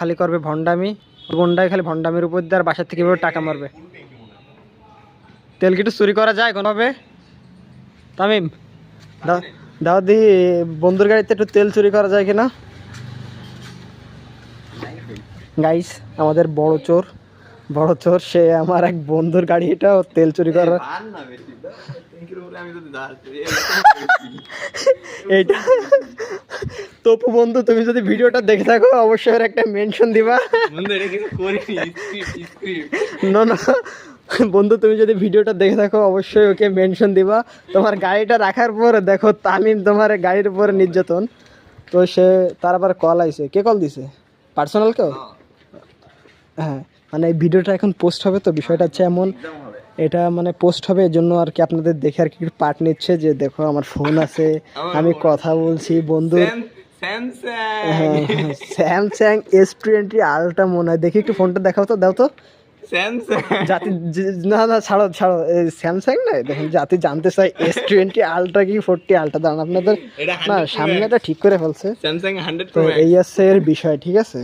খালি করবে ভন্ডামি, গুন্ডায় খালি ভন্ডামির উপর দিয়ে আর বাসার থেকে এভাবে টাকা মারবে। তেল কি একটু চুরি করা যায় কোনোভাবে? তামিম দাও দি, বন্ধুর গাড়িতে একটু তেল চুরি করা যায় কিনা। গাইস আমাদের বড় চোর সে আমার এক বন্ধুর গাড়ি, এটা ও তেল চুরি করার এইটা। তপু বন্ধু তুমি যদি ভিডিওটা দেখে থাকো অবশ্যই একটা মেনশন দিবা। না না বন্ধু তুমি যদি ভিডিওটা দেখে থাকো অবশ্যই ওকে মেনশন দিবা। তোমার গাড়িটা রাখার পর দেখো তামিম তোমার গাড়ির উপরে নির্যাতন। তো সে তার আবার কল আইছে, কে কল দিছে? পার্সোনাল কেউ? হ্যাঁ মানে এই ভিডিওটা এখন পোস্ট হবে, তো বিষয়টা হচ্ছে এমন, এটা মানে পোস্ট হবে এর জন্য আর কি আপনাদের দেখে আর কি পার্ট নিচ্ছে যে দেখো আমার ফোন আছে, আমি কথা বলছি বন্ধুর। স্যামসাং S20 আলট্রা মনে হয়, দেখি একটু ফোনটা দেখাও তো, দাও তো। জাতি না না ছাড়ো স্যামসাং না, দেখেন জাতি জানতে চাই S20 আলট্রা কি 40 আলট্রা, দাঁড়ান আপনাদের না সামনেটা ঠিক করে ফেলছে। তো এই আছে এর বিষয়, ঠিক আছে।